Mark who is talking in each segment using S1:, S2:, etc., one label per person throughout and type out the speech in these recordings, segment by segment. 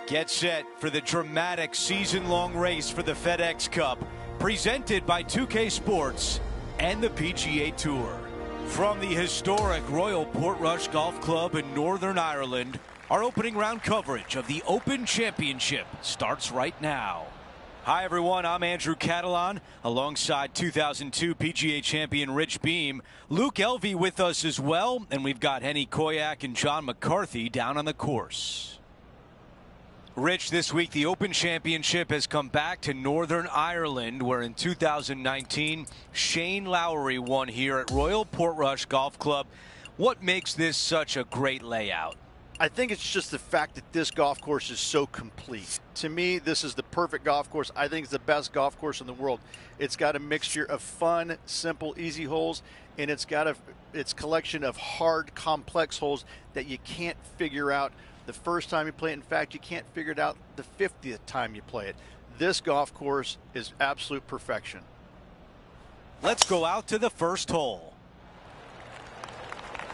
S1: Get set for the dramatic season-long race for the FedEx Cup, presented by 2K Sports and the PGA Tour. From the historic Royal Portrush Golf Club in Northern Ireland, our opening round coverage of the Open Championship starts right now. Hi everyone, I'm Andrew Catalan, alongside 2002 PGA champion Rich Beem. Luke Elvey with us as well, and we've got Henny Koyak and John McCarthy down on the course. Rich, this week the Open Championship has come back to Northern Ireland, where in 2019 Shane Lowry won here at Royal Portrush Golf Club. What makes this such a great layout?
S2: I think it's just the fact that this golf course is so complete. To me, this is the perfect golf course. I think it's the best golf course in the world. It's got a mixture of fun, simple, easy holes, and it's got its collection of hard, complex holes that you can't figure out the first time you play it. In fact, you can't figure it out the 50th time you play it. This golf course is absolute perfection.
S1: Let's go out to the first hole.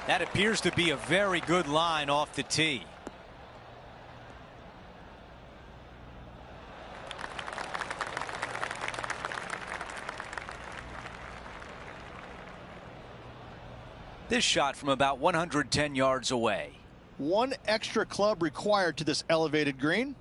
S1: That appears to be a very good line off the tee. This shot from about 110 yards away.
S3: One extra club required to this elevated green.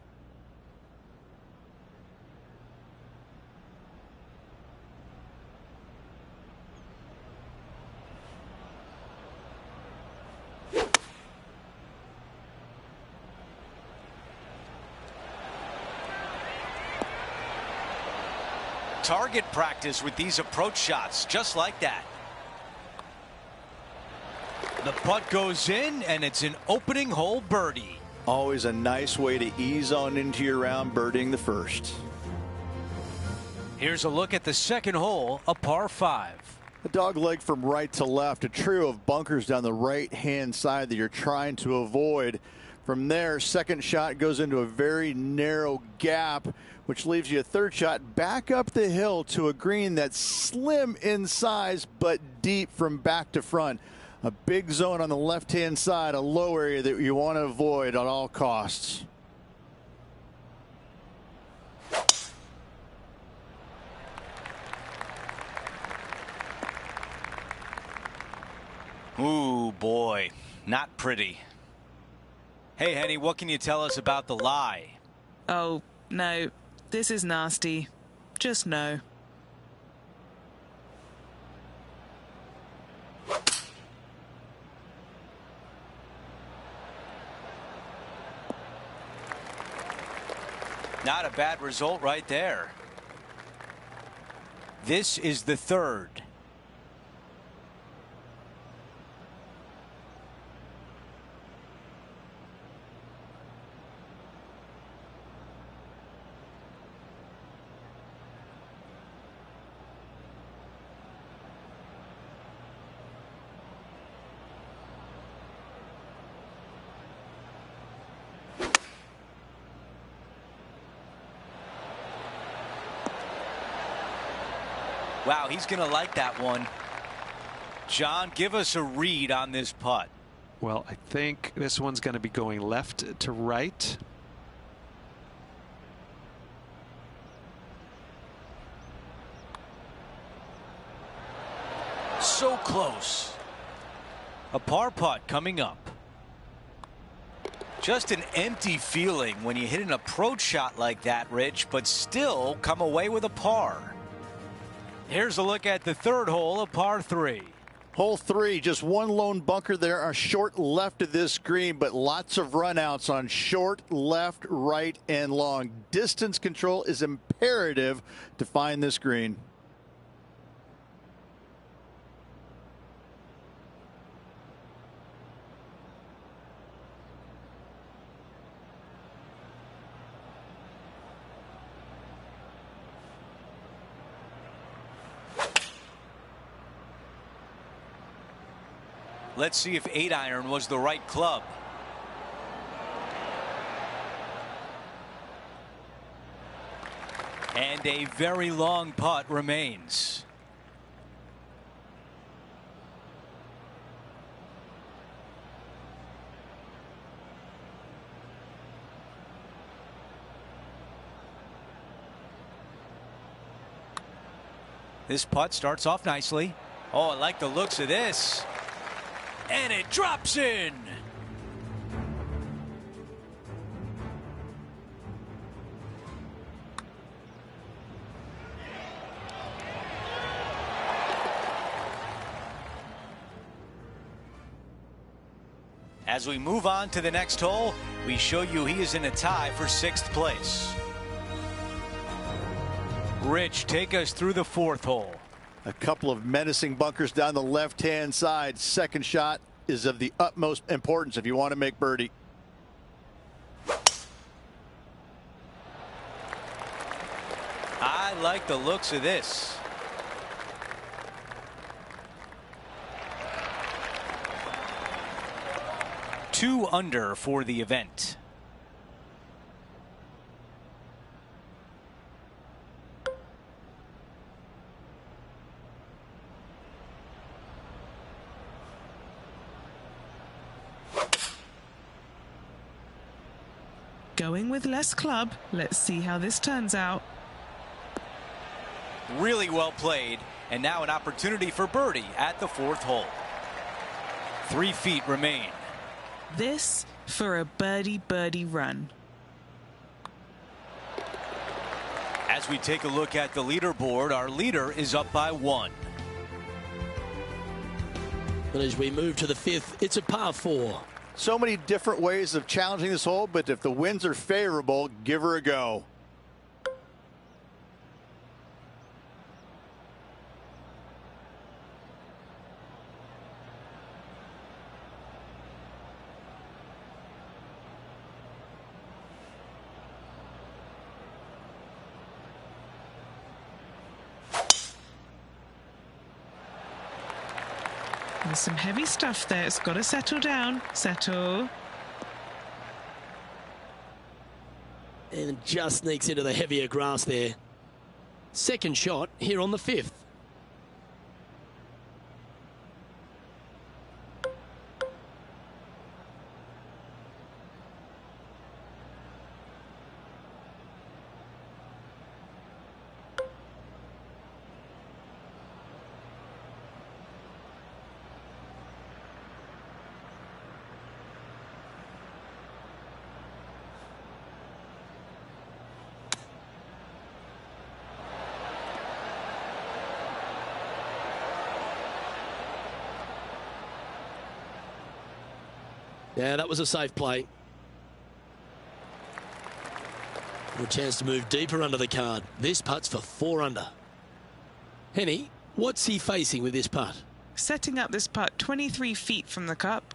S1: Target practice with these approach shots, just like that. The putt goes in, and it's an opening hole birdie.
S3: Always a nice way to ease on into your round, birdieing the first.
S1: Here's a look at the second hole, a par 5.
S3: A dog leg from right to left, a trio of bunkers down the right-hand side that you're trying to avoid. From there, second shot goes into a very narrow gap, which leaves you a third shot back up the hill to a green that's slim in size but deep from back to front. A big zone on the left-hand side, a low area that you want to avoid at all costs.
S1: Ooh, boy, not pretty. Hey, Henny, what can you tell us about the lie?
S4: Oh, no, this is nasty. Just no.
S1: Not a bad result right there. This is the third. Wow, he's going to like that one. John, give us a read on this putt.
S5: Well, I think this one's going to be going left to right.
S1: So close. A par putt coming up. Just an empty feeling when you hit an approach shot like that, Rich, but still come away with a par. Here's a look at the third hole, a par 3.
S3: Hole 3, just one lone bunker there, a short left of this green, but lots of runouts on short, left, right, and long. Distance control is imperative to find this green.
S1: Let's see if 8-iron was the right club. And a very long putt remains. This putt starts off nicely. Oh, I like the looks of this. And it drops in. As we move on to the next hole, we show you he is in a tie for 6th place. Rich, take us through the 4th hole.
S3: A couple of menacing bunkers down the left-hand side. Second shot is of the utmost importance if you want to make birdie.
S1: I like the looks of this. Two under for the event.
S4: Going with less club. Let's see how this turns out.
S1: Really well played, and now an opportunity for birdie at the 4th hole. 3 feet remain.
S4: This for a birdie run.
S1: As we take a look at the leaderboard, our leader is up by 1.
S6: But as we move to the 5th, it's a par 4.
S3: So many different ways of challenging this hole, but if the winds are favorable, give her a go.
S4: There's some heavy stuff there. It's got to settle down. Settle.
S6: And just sneaks into the heavier grass there. Second shot here on the 5th. Yeah, that was a safe play. A chance to move deeper under the card. This putt's for 4 under. Henny, what's he facing with this putt?
S4: Setting up this putt 23 feet from the cup.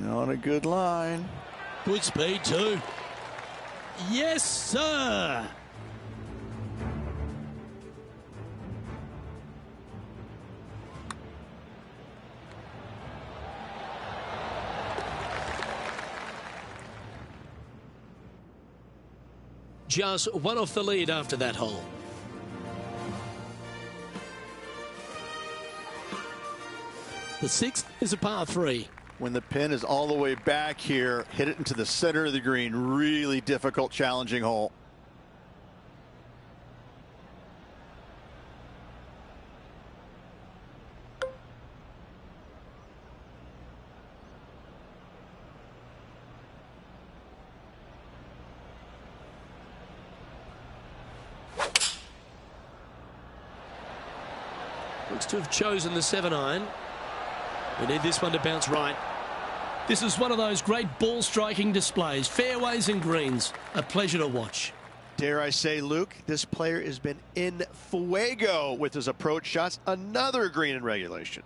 S3: On a good line.
S6: Good speed too. Yes, sir. Just one off the lead after that hole. The 6th is a par 3.
S3: When the pin is all the way back here, hit it into the center of the green. Really difficult, challenging hole.
S6: Looks to have chosen the 7-iron. We need this one to bounce right. This is one of those great ball striking displays. Fairways and greens. A pleasure to watch.
S2: Dare I say, Luke, this player has been in fuego with his approach shots. Another green in regulation.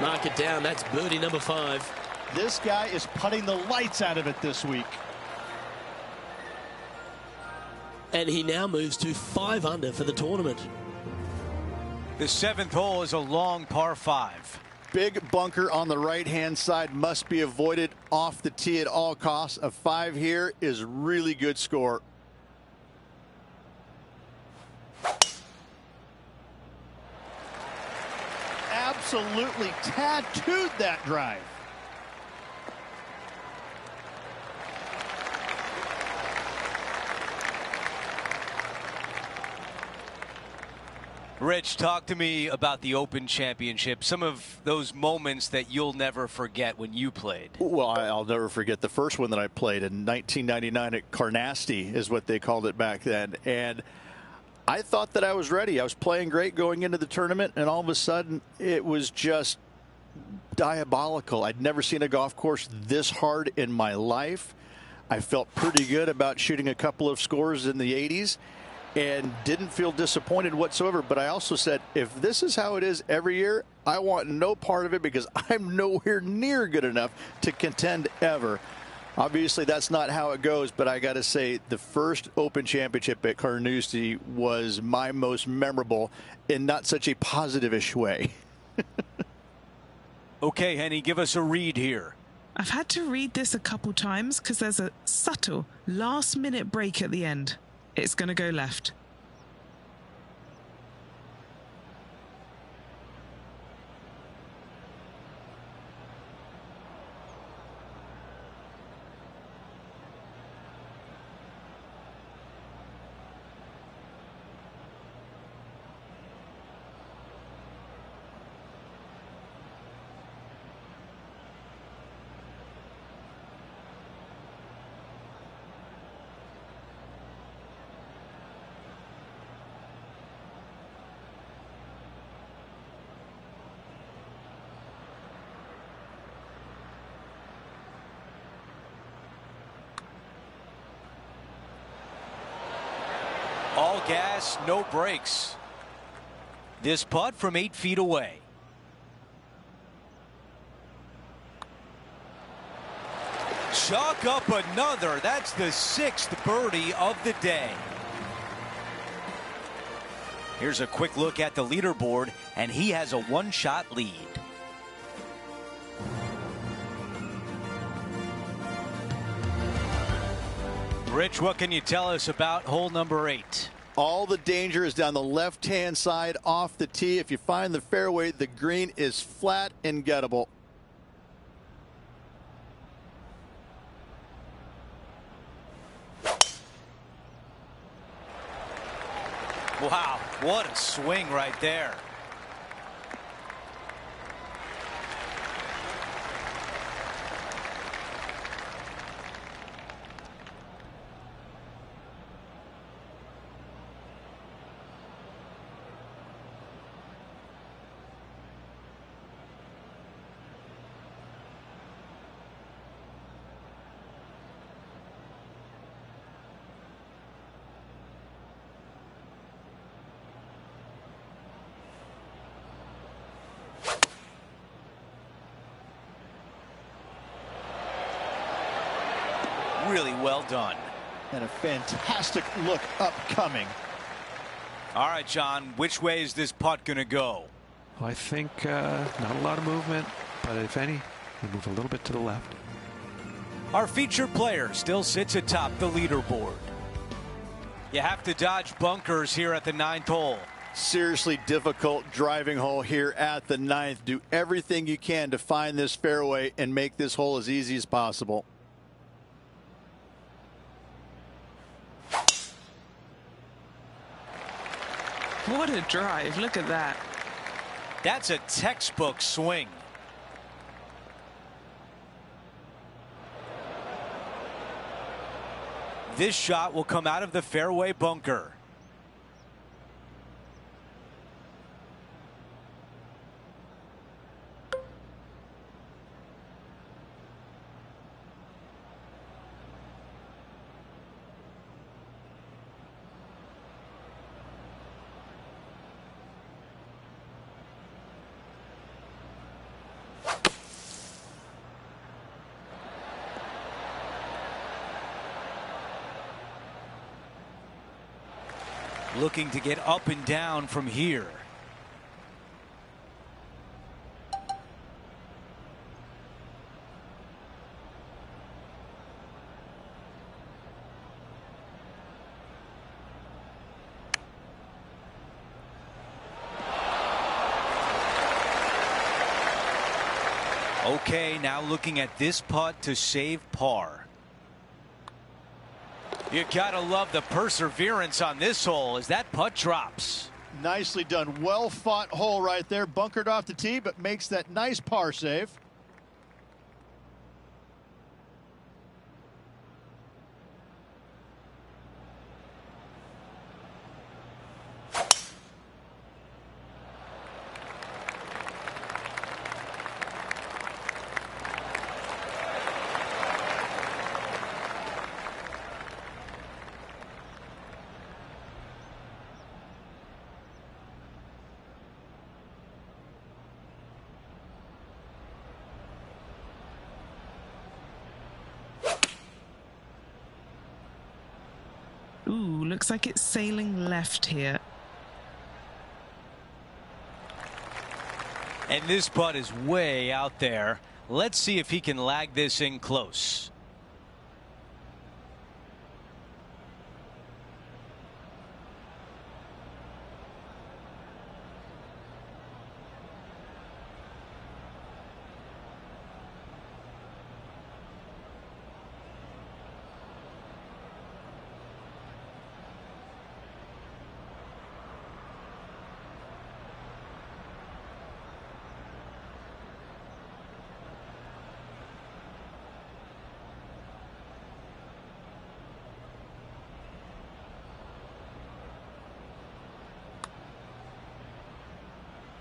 S6: Mark it down. That's birdie number 5.
S2: This guy is putting the lights out of it this week.
S6: And he now moves to 5 under for the tournament.
S1: The 7th hole is a long par 5.
S3: Big bunker on the right-hand side must be avoided off the tee at all costs. A 5 here is really good score. absolutely tattooed that drive.
S1: Rich, talk to me about the Open Championship, some of those moments that you'll never forget when you played.
S3: Well, I'll never forget the first one that I played in 1999 at Carnoustie is what they called it back then. And I thought that I was ready. I was playing great going into the tournament, and all of a sudden it was just diabolical. I'd never seen a golf course this hard in my life. I felt pretty good about shooting a couple of scores in the 80s. And didn't feel disappointed whatsoever. But I also said, if this is how it is every year, I want no part of it because I'm nowhere near good enough to contend ever. Obviously, that's not how it goes. But I got to say, the first Open Championship at Carnoustie was my most memorable in not such a positive-ish way.
S1: Okay, Henny, give us a read here.
S4: I've had to read this a couple times because there's a subtle last-minute break at the end. It's going to go left.
S1: All gas, no brakes. This putt from 8 feet away. Chalk up another. That's the 6th birdie of the day. Here's a quick look at the leaderboard, and he has a one-shot lead. Rich, what can you tell us about hole number 8?
S3: All the danger is down the left-hand side off the tee. If you find the fairway, the green is flat and gettable.
S1: Wow, what a swing right there. Really well done.
S3: And a fantastic look upcoming.
S1: All right, John, which way is this putt going to go?
S5: Well, I think not a lot of movement, but if any, we move a little bit to the left.
S1: Our featured player still sits atop the leaderboard. You have to dodge bunkers here at the 9th hole.
S3: Seriously difficult driving hole here at the 9th. Do everything you can to find this fairway and make this hole as easy as possible.
S4: What a drive. Look at that.
S1: That's a textbook swing. This shot will come out of the fairway bunker. Looking to get up and down from here. Okay, now looking at this putt to save par. You gotta love the perseverance on this hole as that putt drops.
S3: Nicely done. Well fought hole right there. Bunkered off the tee, but makes that nice par save.
S4: Ooh, looks like it's sailing left here.
S1: And this putt is way out there. Let's see if he can lag this in close.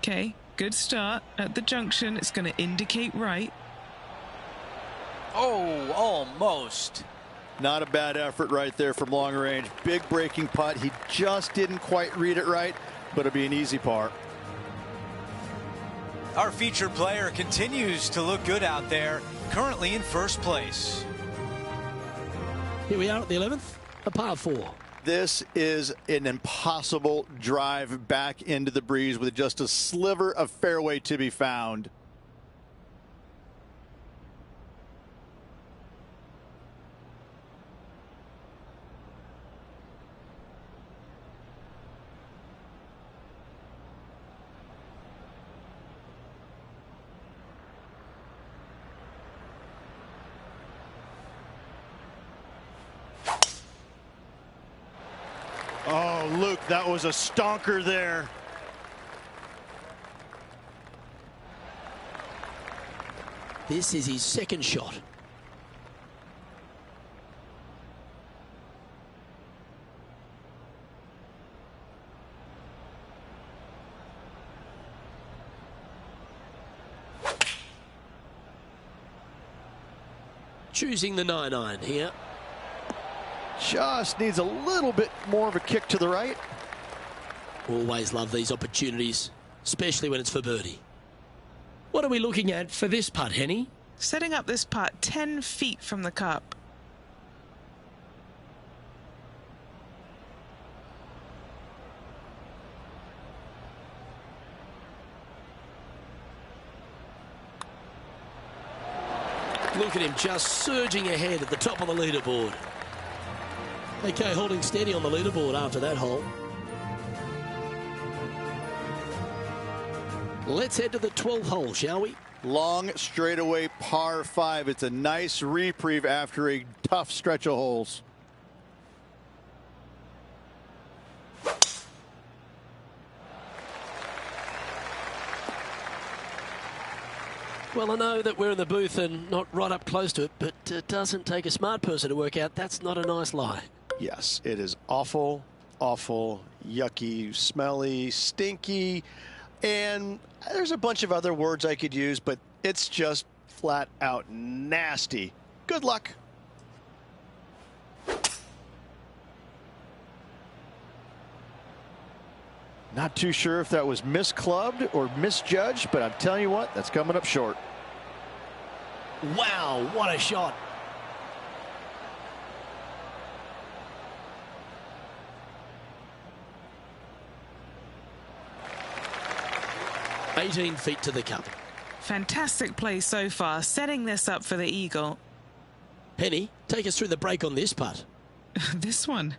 S4: Okay, good start. At the junction, it's going to indicate right.
S1: Oh, almost.
S3: Not a bad effort right there from long range. Big breaking putt. He just didn't quite read it right, but it'll be an easy par.
S1: Our featured player continues to look good out there, currently in first place.
S6: Here we are at the 11th, a par 4.
S3: This is an impossible drive back into the breeze with just a sliver of fairway to be found. Oh, Luke, that was a stonker there.
S6: This is his second shot. Choosing the 9-iron here.
S3: Just needs a little bit more of a kick to the right.
S6: Always love these opportunities, especially when it's for birdie. What are we looking at for this putt, Henny?
S4: Setting up this putt 10 feet from the cup.
S6: Look at him just surging ahead at the top of the leaderboard. Okay, holding steady on the leaderboard after that hole. Let's head to the 12th hole, shall we?
S3: Long straightaway par 5. It's a nice reprieve after a tough stretch of holes.
S6: Well, I know that we're in the booth and not right up close to it, but it doesn't take a smart person to work out that's not a nice lie.
S2: Yes, it is awful, awful, yucky, smelly, stinky, and there's a bunch of other words I could use, but it's just flat out nasty. Good luck.
S3: Not too sure if that was misclubbed or misjudged, but I'm telling you what, that's coming up short.
S6: Wow, what a shot. "18 feet to the cup."
S4: Fantastic play so far, setting this up for the eagle.
S6: Henny, take us through the break on this putt.
S4: This one,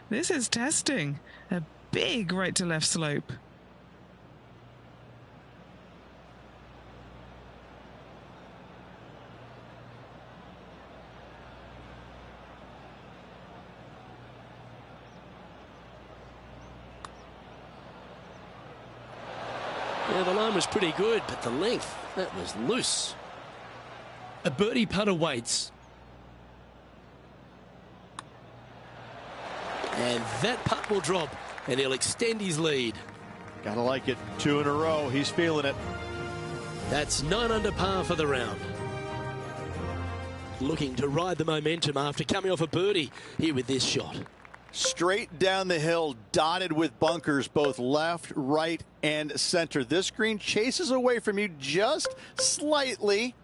S4: this is testing. A big right to left slope.
S6: Yeah, the line was pretty good, but the length, that was loose. A birdie putt awaits. And that putt will drop, and he'll extend his lead.
S3: Gotta like it. 2 in a row. He's feeling it.
S6: That's 9 under par for the round. Looking to ride the momentum after coming off a birdie here with this shot.
S3: Straight down the hill, dotted with bunkers, both left, right, and center. This green chases away from you just slightly.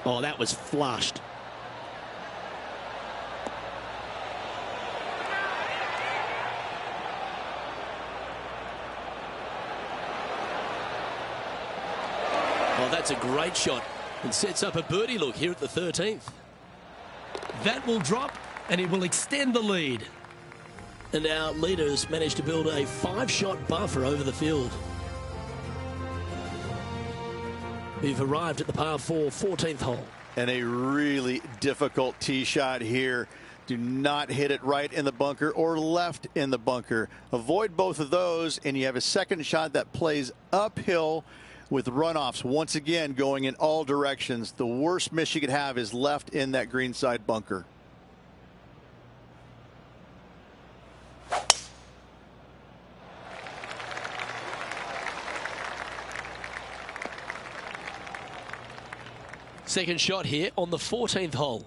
S6: Oh, that was flushed. Oh, that's a great shot and sets up a birdie look here at the 13th. That will drop and it will extend the lead. And our leaders managed to build a 5-shot buffer over the field. We've arrived at the par 4 14th hole.
S3: And a really difficult tee shot here. Do not hit it right in the bunker or left in the bunker. Avoid both of those, and you have a second shot that plays uphill with runoffs once again going in all directions. The worst miss you could have is left in that greenside bunker.
S6: Second shot here on the 14th hole.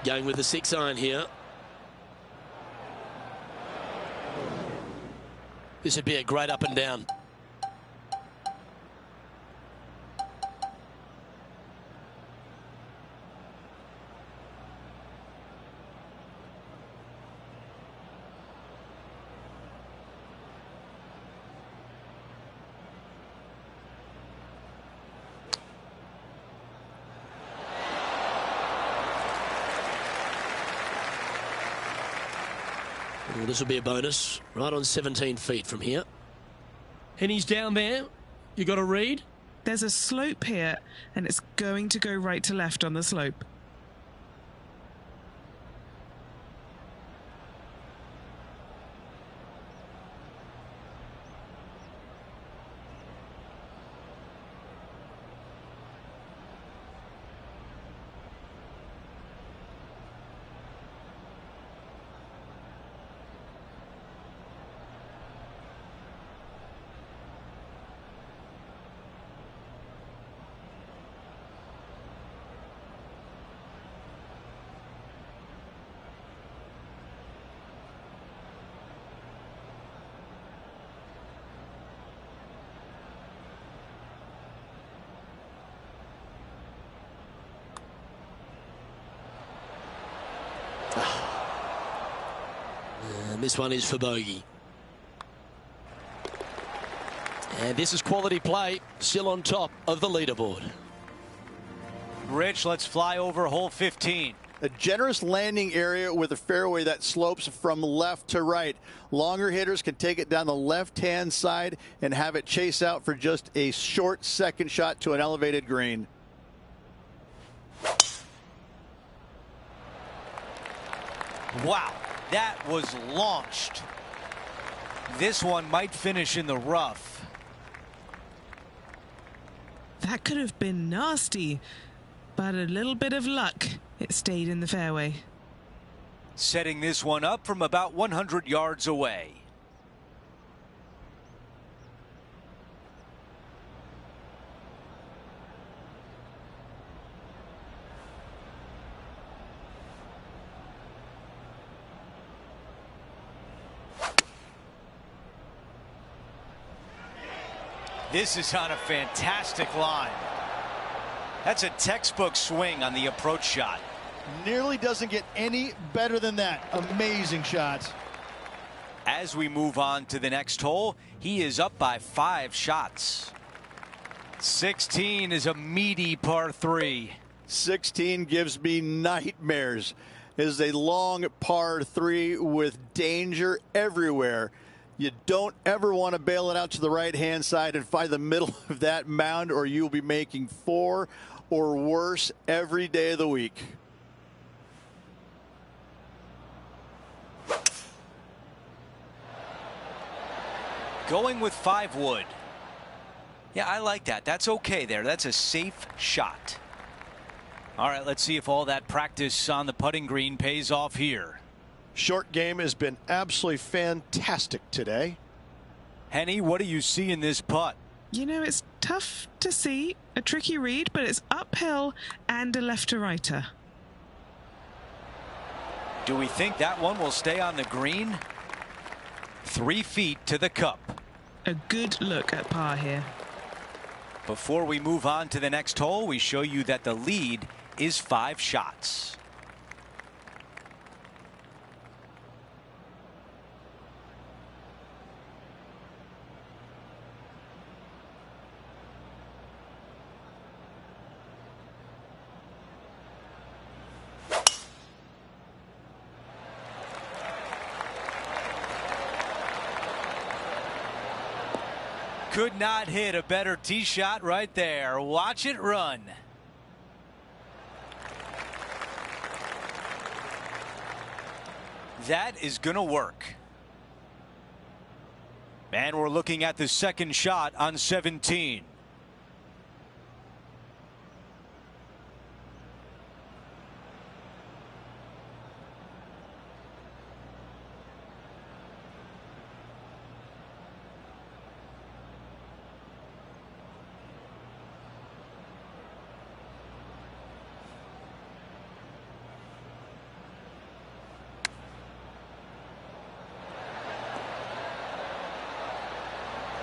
S6: Going with the 6-iron here. This would be a great up and down. Well, this will be a bonus, right on 17 feet from here. And he's down there. You got a read?
S4: There's a slope here, and it's going to go right to left on the slope.
S6: And this one is for bogey. And this is quality play, still on top of the leaderboard.
S1: Rich, let's fly over hole 15.
S3: A generous landing area with a fairway that slopes from left to right. Longer hitters can take it down the left-hand side and have it chase out for just a short second shot to an elevated green.
S1: Wow, that was launched. This one might finish in the rough.
S4: That could have been nasty, but a little bit of luck. It stayed in the fairway.
S1: Setting this one up from about 100 yards away. This is on a fantastic line. That's a textbook swing on the approach shot.
S3: Nearly doesn't get any better than that. Amazing shot.
S1: As we move on to the next hole, he is up by 5 shots. 16 is a meaty par 3.
S3: 16 gives me nightmares. It is a long par 3 with danger everywhere. You don't ever want to bail it out to the right-hand side and find the middle of that mound, or you'll be making 4 or worse every day of the week.
S1: Going with 5 wood. Yeah, I like that. That's okay there. That's a safe shot. All right, let's see if all that practice on the putting green pays off here.
S2: Short game has been absolutely fantastic today.
S1: Henny, what do you see in this putt?
S4: You know, it's tough to see. A tricky read, but it's uphill and a left-to-righter.
S1: Do we think that one will stay on the green? 3 feet to the cup.
S4: A good look at par here.
S1: Before we move on to the next hole, we show you that the lead is 5 shots. Could not hit a better tee shot right there. Watch it run. That is going to work. And we're looking at the second shot on 17.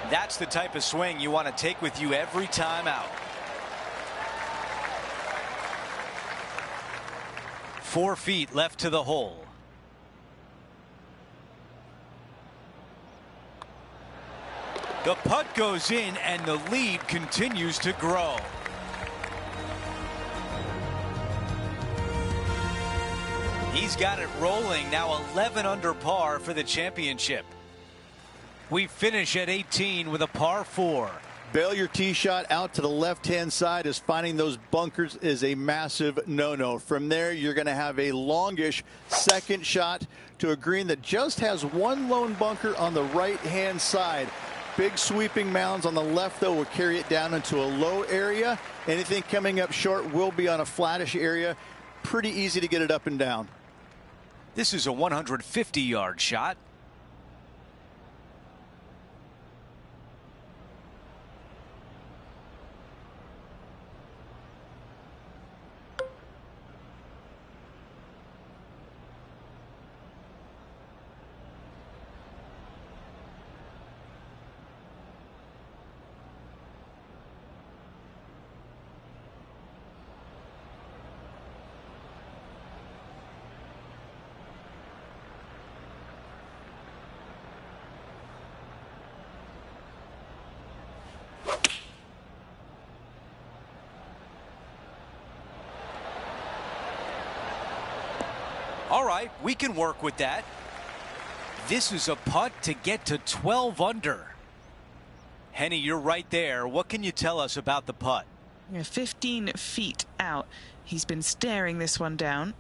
S1: That's the type of swing you want to take with you every time out. 4 feet left to the hole. The putt goes in and the lead continues to grow. He's got it rolling now, 11 under par for the championship. We finish at 18 with a par 4.
S3: Bail your tee shot out to the left-hand side, as finding those bunkers is a massive no-no. From there, you're going to have a longish second shot to a green that just has one lone bunker on the right-hand side. Big sweeping mounds on the left, though, will carry it down into a low area. Anything coming up short will be on a flattish area. Pretty easy to get it up and down.
S1: This is a 150-yard shot. All right, we can work with that. This is a putt to get to 12 under. Henny, you're right there. What can you tell us about the putt?
S4: 15 feet out. He's been staring this one down.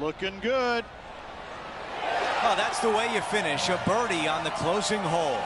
S2: Looking good.
S1: Oh, that's the way you finish. A birdie on the closing hole.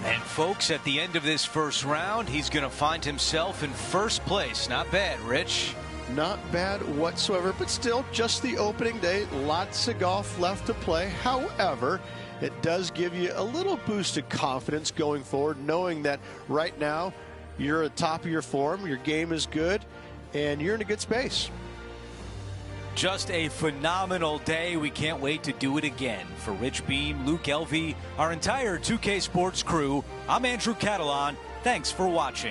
S1: And folks, at the end of this first round, he's going to find himself in first place. Not bad, Rich.
S2: Not bad whatsoever, but still just the opening day. Lots of golf left to play. However, it does give you a little boost of confidence going forward, knowing that right now
S3: you're at the top of your form, your game is good, and you're in a good space.
S1: Just a phenomenal day. We can't wait to do it again. For Rich Beam, Luke Elvey, our entire 2K Sports crew, I'm Andrew Catalan. Thanks for watching.